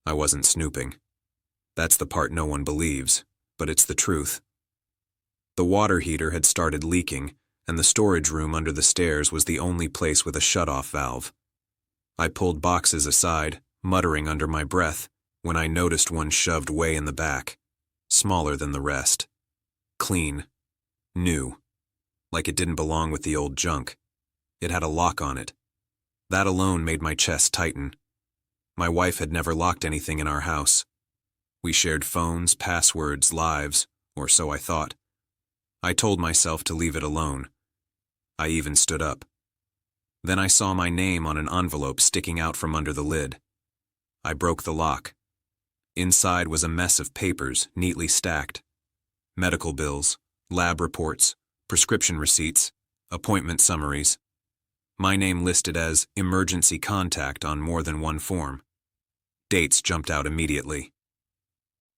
I wasn't snooping. That's the part no one believes, but it's the truth. The water heater had started leaking, and the storage room under the stairs was the only place with a shut-off valve. I pulled boxes aside, muttering under my breath, when I noticed one shoved way in the back, smaller than the rest. Clean. New. Like it didn't belong with the old junk. It had a lock on it. That alone made my chest tighten. My wife had never locked anything in our house. We shared phones, passwords, lives, or so I thought. I told myself to leave it alone. I even stood up. Then I saw my name on an envelope sticking out from under the lid. I broke the lock. Inside was a mess of papers, neatly stacked. Medical bills, lab reports, prescription receipts, appointment summaries. My name listed as emergency contact on more than one form. Dates jumped out immediately.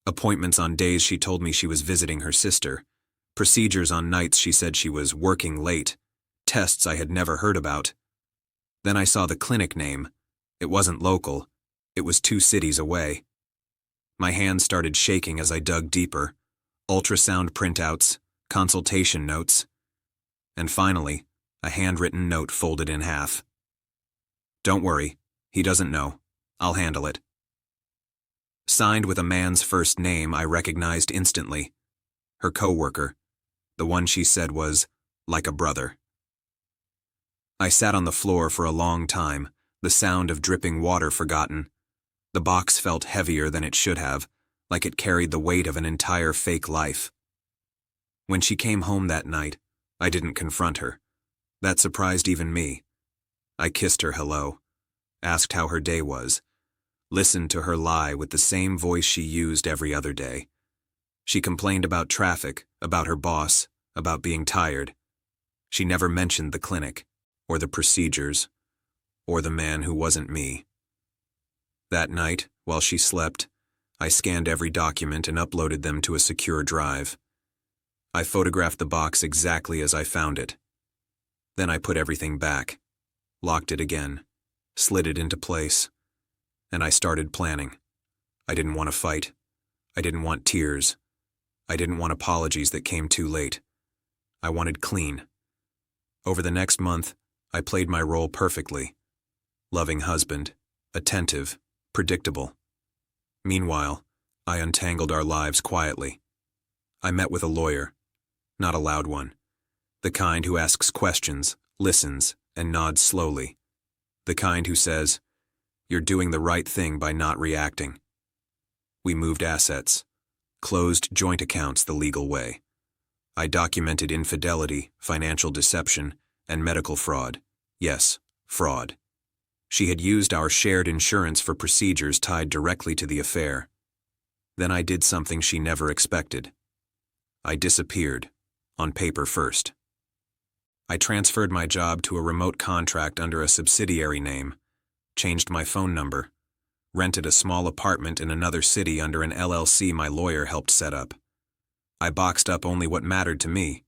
Appointments on days she told me she was visiting her sister. Procedures on nights she said she was working late. Tests I had never heard about. Then I saw the clinic name. It wasn't local. It was 2 cities away. My hands started shaking as I dug deeper. Ultrasound printouts, consultation notes, and finally, a handwritten note folded in half. "Don't worry, he doesn't know. I'll handle it." Signed with a man's first name I recognized instantly. Her coworker, the one she said was like a brother. I sat on the floor for a long time, the sound of dripping water forgotten. The box felt heavier than it should have, like it carried the weight of an entire fake life. When she came home that night, I didn't confront her. That surprised even me. I kissed her hello, asked how her day was, listened to her lie with the same voice she used every other day. She complained about traffic, about her boss, about being tired. She never mentioned the clinic, or the procedures, or the man who wasn't me. That night, while she slept, I scanned every document and uploaded them to a secure drive. I photographed the box exactly as I found it. Then I put everything back, locked it again, slid it into place, and I started planning. I didn't want to fight. I didn't want tears. I didn't want apologies that came too late. I wanted clean. Over the next month, I played my role perfectly. Loving husband, attentive, predictable. Meanwhile, I untangled our lives quietly. I met with a lawyer, not a loud one. The kind who asks questions, listens, and nods slowly. The kind who says, "You're doing the right thing by not reacting." We moved assets, closed joint accounts the legal way. I documented infidelity, financial deception, and medical fraud. Yes, fraud. She had used our shared insurance for procedures tied directly to the affair. Then I did something she never expected. I disappeared, on paper first. I transferred my job to a remote contract under a subsidiary name, changed my phone number, rented a small apartment in another city under an LLC my lawyer helped set up. I boxed up only what mattered to me: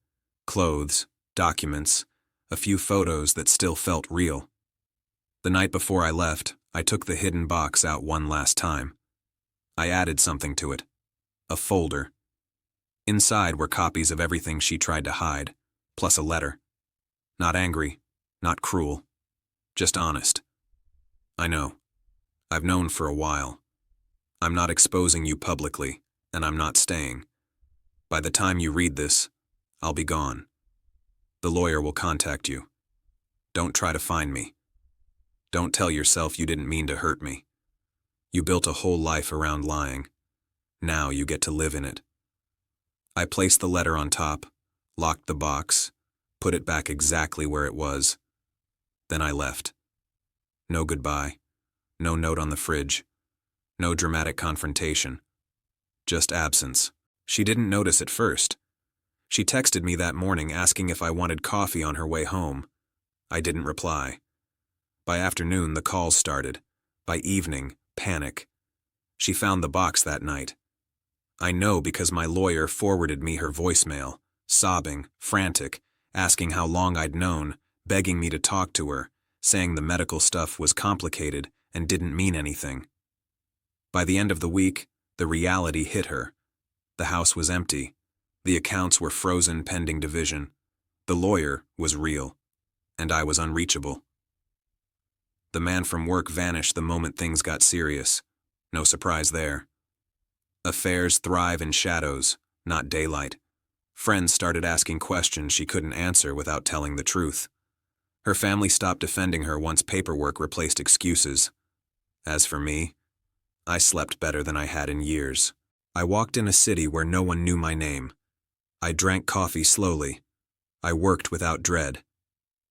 clothes, documents, a few photos that still felt real. The night before I left, I took the hidden box out one last time. I added something to it. A folder. Inside were copies of everything she tried to hide, plus a letter. Not angry, not cruel, just honest. I know. I've known for a while. I'm not exposing you publicly, and I'm not staying. By the time you read this, I'll be gone. The lawyer will contact you. Don't try to find me. Don't tell yourself you didn't mean to hurt me. You built a whole life around lying. Now you get to live in it. I placed the letter on top, locked the box, put it back exactly where it was. Then I left. No goodbye, no note on the fridge, no dramatic confrontation. Just absence. She didn't notice at first. She texted me that morning asking if I wanted coffee on her way home. I didn't reply. By afternoon, the calls started. By evening, panic. She found the box that night. I know because my lawyer forwarded me her voicemail, sobbing, frantic, asking how long I'd known, begging me to talk to her, saying the medical stuff was complicated and didn't mean anything. By the end of the week, the reality hit her. The house was empty. The accounts were frozen pending division. The lawyer was real, and I was unreachable. The man from work vanished the moment things got serious. No surprise there. Affairs thrive in shadows, not daylight. Friends started asking questions she couldn't answer without telling the truth. Her family stopped defending her once paperwork replaced excuses. As for me, I slept better than I had in years. I walked in a city where no one knew my name. I drank coffee slowly. I worked without dread.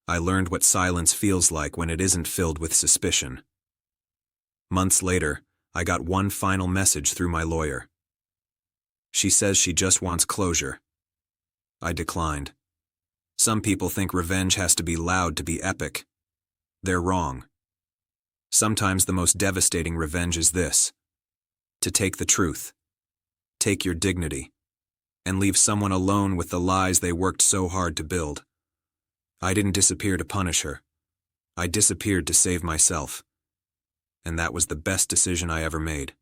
I learned what silence feels like when it isn't filled with suspicion. Months later, I got one final message through my lawyer. She says she just wants closure. I declined. Some people think revenge has to be loud to be epic. They're wrong. Sometimes the most devastating revenge is this: to take the truth, take your dignity, and leave someone alone with the lies they worked so hard to build. I didn't disappear to punish her. I disappeared to save myself. And that was the best decision I ever made.